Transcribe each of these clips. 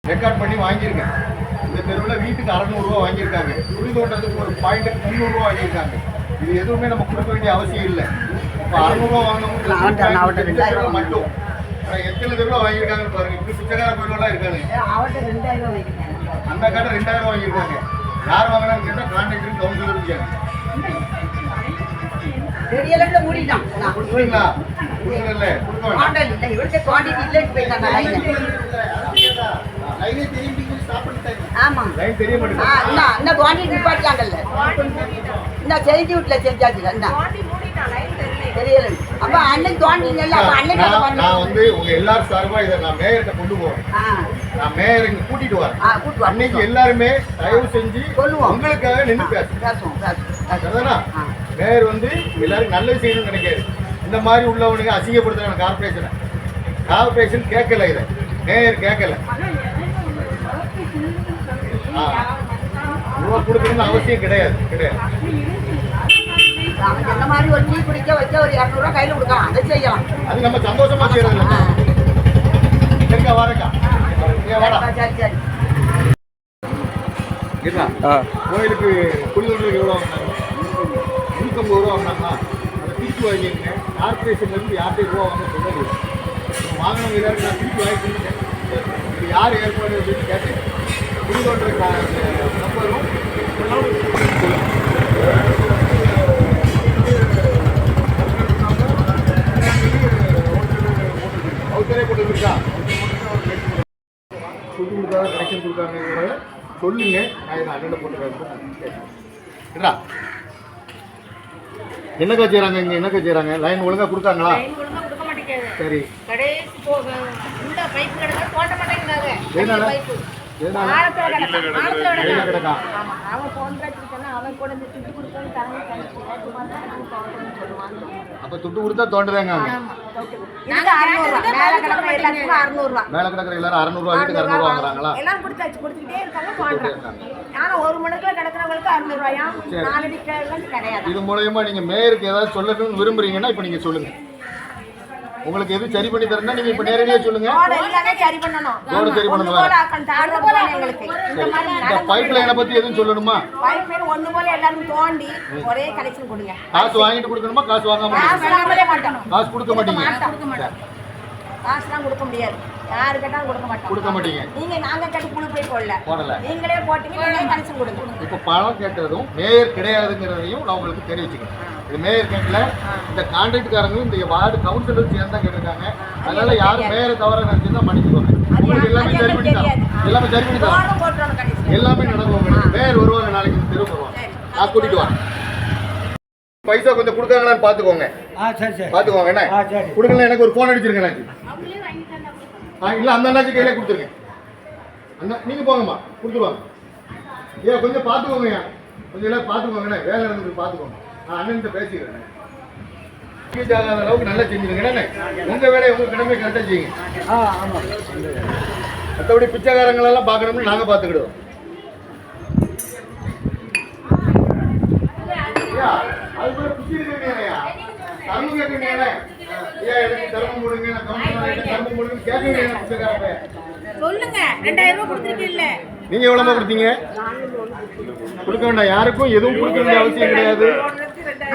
Record பண்ணி வாங்கியிருக்கேன். இந்த தெருவில் வீட்டுக்கு 600 ரூபா வாங்கியிருக்காங்க. குழி தோட்டத்துக்கு ஒரு பாயிண்ட்டுக்கு 300 ரூபா வாங்கியிருக்காங்க. இது எதுவுமே நம்ம கொடுக்க வேண்டிய அவசியம் இல்லை. இப்போ 600 ரூபா வாங்கினவங்க மட்டும் எத்தனை தெருவில் வாங்கியிருக்காங்கன்னு பாருங்க. இப்படி பிச்சைக்கார கோயிலெல்லாம் இருக்காங்க. அந்த காட்டை 2000 வாங்கியிருக்காங்க. யார் வாங்கினான்னு கேட்டால் கான்ட்ராக்டர் கவுன்சிலர் இருக்காங்க. கொடுக்குறீங்களா? கொடுக்கல தெரிய நான் வந்து உங்க எல்லாரும் சார்பா இதை நான் மேயர்கிட்ட கொண்டு போறேன். நான் மேயர் இங்க கூட்டிட்டு வரேன். அன்னைக்கு எல்லாருமே தயவு செஞ்சு உங்களுக்காக நின்று பேசுறேன். மேயர் வந்து எல்லாரும் நல்லது செய்யணும்னு நினைக்காது. இந்த மாதிரி உள்ளவனுங்க அசிங்கப்படுத்துறாங்க. கார்பரேஷன் கேட்கல, இதை மேயர் கேட்கல. ரூபா கொடுக்கணும்னு அவசியம் கிடையாது. அது நம்ம சந்தோஷமா செய்யறது. சரிக்கா, வாரக்கா கோயிலுக்கு குளிர்றதுக்கு எவ்வளோ வாங்கினாங்க? 150 ரூபா வாங்கினாங்கன்னா அதை திருப்பி வாங்கிருங்க. கார்பரேஷன்லேருந்து யார்கிட்ட ரூபா வாங்க சொல்ல வாங்கினவங்க எல்லாரும் நான் திருப்பி வாங்கிக்கிறேன். இது யார் ஏற்பாடு அப்படின்னு கேட்டேன். குளிர்ற நம்பரும் அவசரே போட்டுருக்கா துட்டு கொடுத்தாங்க, கனெக்ஷன் கொடுத்தாங்க சொல்லுங்க. நான் இதை அண்ணன் போட்டுருக்கேன். என்னக்கா செய்கிறாங்க? இங்கே என்னக்கா செய்கிறாங்க? லைன் ஒழுங்காக கொடுத்தாங்களா? சரி, அப்ப துட்டு கொடுத்தா தோண்டுறாங்க. மேல கிடக்குற எல்லாரும் 600 ரூபா வீட்டுக்கு 600 ரூபா வாங்குறாங்களா? இது மூலமா நீங்க மேயருக்கு ஏதாவது சொல்லணும்னு விரும்புறீங்கன்னா இப்ப நீங்க சொல்லுங்க. உங்களுக்கு எது சரி பண்ணி தரேன்னா நீங்க இப்ப நேரடியா சொல்லுங்க. சரி பண்ணணும். இந்த பைப் லைனை பத்தி எதுவும் சொல்லணுமா? பைப் லைன் ஒண்ணு போல எல்லாரும் தோண்டி ஒரே கனெக்ஷன் கொடுங்க. காசு வாங்கிட்டு கொடுக்கணுமா? காசு வாங்காம காசு கொடுக்க மாட்டீங்க. காசுலாம் கொடுக்க முடியாது. யாரு கேட்டாலும் கொடுக்க மாட்டீங்க. நீங்க நாங்க கேட்டு குழு போய் போடல, நீங்களே போட்டீங்க. நீங்களே கனெக்ஷன் கொடுங்க. இப்ப பணம் கேட்டதும் மேயர் கிடையாதுங்கிறதையும் நான் உங்களுக்கு தெரிவிச்சுக்கிறேன். இது மேயர் கேட்கல, இந்த கான்ட்ராக்ட்காரங்களும் இந்த வார்டு கவுன்சிலரும் சேர்ந்து தான் கேட்டிருக்காங்க. அதனால யாரும் மேயரை தவற நினைச்சு தான் பண்ணிக்குவாங்க. உங்களுக்கு எல்லாமே சரி பண்ணி தரோம். எல்லாமே நடக்கும். மேயர் வருவாங்க நாளைக்கு, தெரு வருவாங்க. நான் கூட்டிட்டு வரேன். பைசா கொஞ்சம் கொடுக்காங்களான்னு பாத்துக்கோங்க. பாத்துக்கோங்க. என்ன கொடுக்கல எனக்கு ஒரு போன் அடிச்சிருங்க. எனக்கு இல்ல அந்த அண்ணாச்சி கையில கொடுத்துருங்க. அண்ணா நீங்க போங்கம்மா, கொடுத்துருவாங்க. ஏன் கொஞ்சம் பாத்துக்கோங்க. கொஞ்சம் எல்லாம் பாத்துக்கோங்க. வேலை நடந்து பாத்துக்கோங்க. நான் அண்ணன்கிட்ட பேசிக்கிறேன். அளவுக்கு நல்லா செஞ்சுருங்க. உங்க வேலையை உங்க கடமை கரெக்டா செய்யுங்க. மற்றபடி பிச்சைக்காரங்களெல்லாம் பார்க்கணும்னு நாங்க பாத்துக்கிடுவோம். அது கூட பிச்சை இருக்கீங்கயா, தர்மம் கேட்குறீங்க. எனக்கு தர்மம் போடுங்க, நான் தர்மம் போடுங்க கேட்குறீங்க. பிச்சைக்காரப்ப சொல்லுங்க. 2000 ரூபாய் கொடுத்துருக்கீங்கல்ல, நீங்க எவ்வளவு கொடுத்தீங்க? கொடுக்க வேண்டாம். யாருக்கும் எதுவும் கொடுக்க வேண்டிய அவசியம் கிடையாது.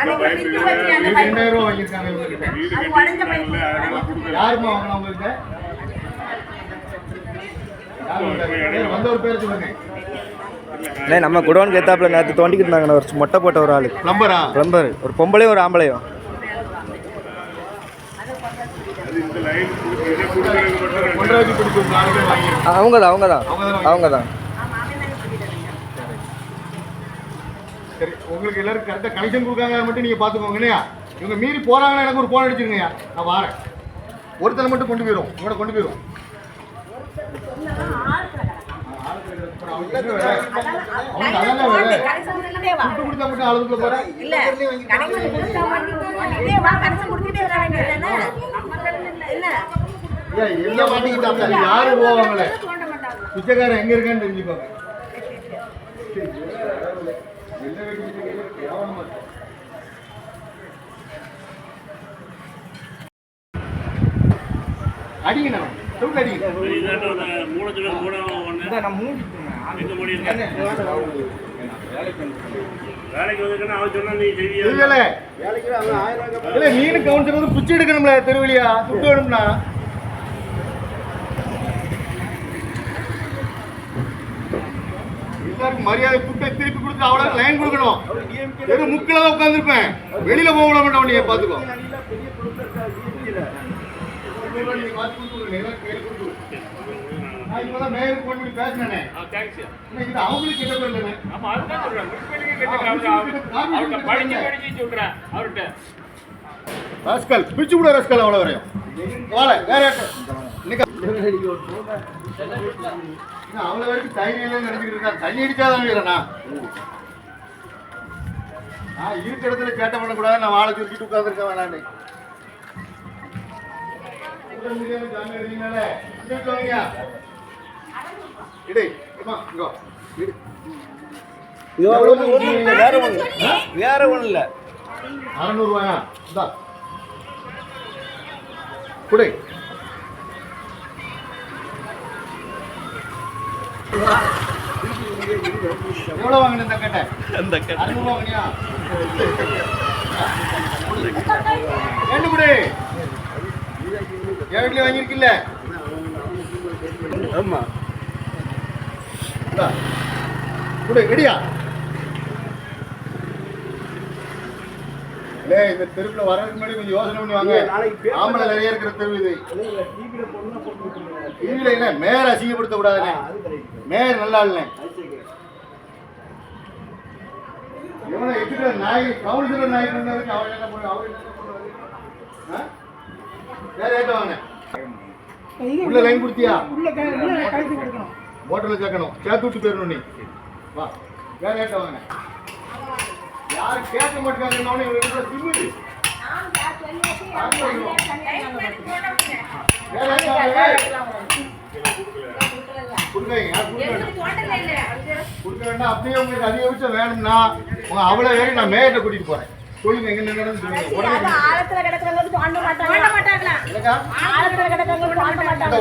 2000 ரூபாய் வாங்கியிருக்காங்க. யாருமா வாங்கினா உங்கள்கிட்ட? வந்த ஒரு பேர் சொல்லுங்க. நம்ம குடோன் கேத்தாப்புல நேற்று தோண்டிக்கிட்டு இருந்தாங்க. ஒரு மொட்டை போட்ட ஒரு ஆளு பிளம்பர், ஒரு பொம்பளையும் ஒரு ஆம்பளையும். அவங்க தான். சரி, உங்களுக்கு எல்லாரும் கரெக்டாக கனெக்ஷன் கொடுக்காங்க மட்டும் நீங்கள் பார்த்துக்கோங்க. இல்லையா இவங்க மீறி போகிறாங்கன்னா எனக்கு ஒரு ஃபோன் அடிச்சிருங்கய்யா. நான் வரேன். ஒருத்தனை மட்டும் கொண்டு போயிடும். இவனை கொண்டு போயிடும். கொடுத்தா மட்டும் அளவுக்குள்ள போகிறேன். எல்லாம் மாட்டிக்கிட்டாங்க. யாரும் போவாங்களே, பிச்சைக்காரன் எங்க இருக்கான்னு தெரிஞ்சுப்பாங்க. அடிங்க, அடிங்க. நீனு கவுன்சிலர் பிச்சு எடுக்கணும்ல தெருவழியா துட்டு வேணும்னா மரியாதை கூட்ட திருப்பி கொடுத்து அவ்வளவு லைன் கொடுக்கணும். வெறும் முக்கில தான் உட்காந்துருப்பேன், வெளியில போக விட மாட்டோம். நீங்க பாத்துக்கோ. மேயருக்கு போன் பண்ணி பேசினேன். அவங்களுக்கு என்ன பண்ணல ரஸ்கல் பிச்சு கூட ரஸ்கல் அவ்வளவு வரையும் வாழ வேற அவ்வளவு வரைக்கும் தைரியம் நினைச்சிட்டு இருக்கா. தண்ணி அடிச்சாதான் வீரனா இருக்க இடத்துல கேட்ட பண்ணக்கூடாது. நான் வாழை சுருக்கிட்டு உட்காந்துருக்கேன் வேணான்னு வேற ஒண்ணு இல்ல. 600 ரூபாயா குடை எவ்வளவு வாங்கின இந்த கட்டை? 600 வாங்கினியா? ரெண்டு குடை என் வீட்டுல வாங்கிருக்கில்ல? ஆமா குடை ரெடியா? இந்த தெருவுல வரதுக்கு முன்னாடி கொஞ்சம் யோசனை பண்ணி வாங்க. ஆம்பளை நிறைய இருக்கிற தெருவு இது. டிவில என்ன மேயர் அசிங்கப்படுத்த கூடாதுண்ணே. மேயர் நல்லா இல்ல. இவனை எதுக்கு நாய் கவுன்சிலர் நாய் பண்ணதுக்கு அவன் என்ன பண்ணுவாரு? அவர் என்ன பண்ணுவாரு? வேற ஏட்ட வாங்க. உள்ள லைன் கொடுத்தியா? ஹோட்டல்ல கேட்கணும். சேர்த்து விட்டு போயிடணும் நீ. வா வேற ஏட்ட வாங்க. யாரும் கேட்க மாட்டாங்க. இவங்க திமுது அப்படியே உங்களுக்கு அதிகபட்சம் வேணும்னா அவ்வளவு வேணும். நான் மேயத்தை கூட்டிட்டு போறேன். சொல்லுங்க எங்க நடந்து சொல்லுங்க.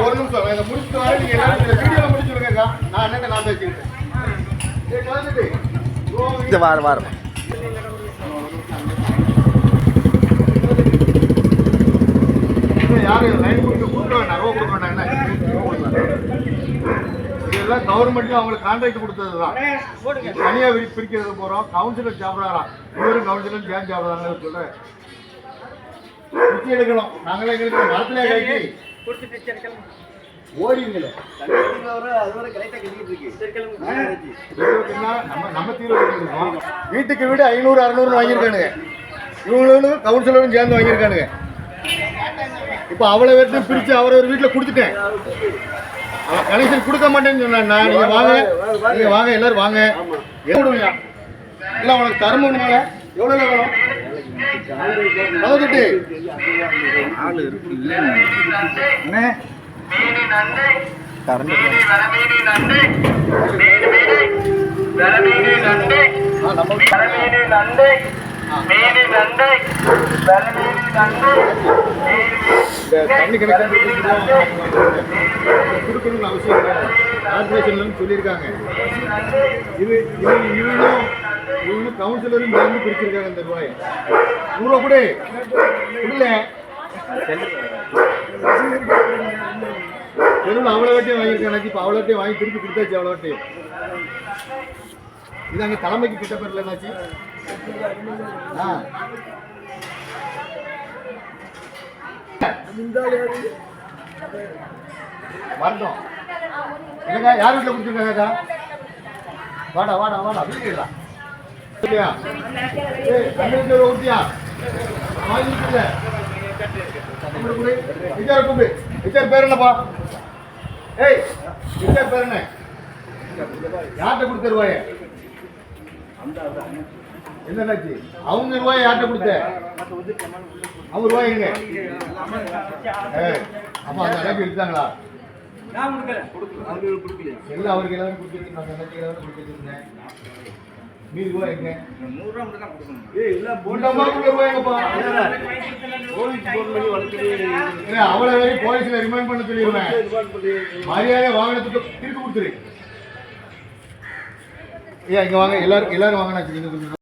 ஒரு நிமிஷம் முடிச்சுட்டு வர நீங்க வீடியோல முடிச்சுடுங்கக்கா. நான் என்னங்க நான் பேசிக்கிட்டேன். வாரம் யாரும் லைன் கொடுத்து கொடுக்க வேண்டாம். ரூபா கொடுக்க வேண்டாம். இதெல்லாம் கவர்மெண்ட்ல அவங்களுக்கு கான்ட்ராக்ட் கொடுத்தது தான். தனியாக பிரிக்கிறது போகிறோம். கவுன்சிலர் சாப்பிட்றாராம். இவரும் கவுன்சிலர் சேர்ந்து சாப்பிட்றாங்கன்னு சொல்கிறேன். பிரிச்சு எடுக்கணும். நாங்களே எங்களுக்கு மரத்துல கைக்கு ஓடிங்களே நம்ம தீர்வு இருக்கோம். வீட்டுக்கு வீடு 500 600 வாங்கியிருக்கானுங்க. இவங்களும் கவுன்சிலரும் சேர்ந்து வாங்கியிருக்கானுங்க. இப்போ அவ்வளோ பேர்த்தையும் பிரித்து அவரவர் வீட்டில் கொடுத்துட்டேன். கனெக்ஷன் கொடுக்க மாட்டேன்னு சொன்னேன். நீங்கள் வாங்க, நீங்கள் வாங்க, எல்லாரும் வாங்க. எவ்வளோயா இல்லை உனக்கு தரமுனால எவ்வளோ வேணும்? அதாவது ஆள் இருக்கு தண்ணி கொடுக்கணும்னு அவசியம் இல்லை. கார்பரேஷன்ல சொல்லியிருக்காங்க. இவங்க கவுன்சிலரும் சேர்ந்து பிரிச்சிருக்காங்க. இந்த ரூபாய் 100 ரூபா கூட இல்ல தெருவில் அவ்வளோ வட்டியும் வாங்கியிருக்காங்க. இப்போ அவ்வளோ வட்டியும் வாங்கி திருப்பி கொடுத்தாச்சு. அவ்வளோ வட்டியும் இது அங்கே தலைமைக்கு கிட்ட பேர்ல என்னாச்சு? வரட்டும். இல்லைங்க யார் வீட்டில் கொடுத்துருக்காங்கக்கா? வாடா வாடா வாடா வீட்டுங்களா இல்லையா? வீட்டில் ஊட்டியா வாங்கிட்டு விசார கூப்பிடு. விசார் பேர் என்னப்பா? ஏய் விசார் பேர் என்ன? யார்கிட்ட கொடுத்துருவாய? என்னச்சு அவங்க ரூபாய் யார்கிட்ட கொடுத்த? அவங்க ரூபாய் எங்க? அப்ப அந்த அளவுக்கு எடுத்தாங்களா? எல்லாம் அவருக்கு எல்லாரும் கொடுத்துருக்கேன். நான் எல்லாரும் கொடுத்துருந்தேன். மீதி ரூபாய் எங்க? 100 ரூபாய் மட்டும் தான் கொடுக்கணும். ஏய் இல்ல போண்டமா ரூபாய் எங்கப்பா? போலீஸ் போன் பண்ணி வளர்த்து அவ்வளவு போலீஸ்ல ரிமைண்ட் பண்ண சொல்லிடுவேன். மரியாதை வாகனத்துக்கு திருப்பி கொடுத்துரு. ஐயா இங்கே வாங்க எல்லாரும் வாங்கினாச்சு நீங்கள் கொஞ்சம்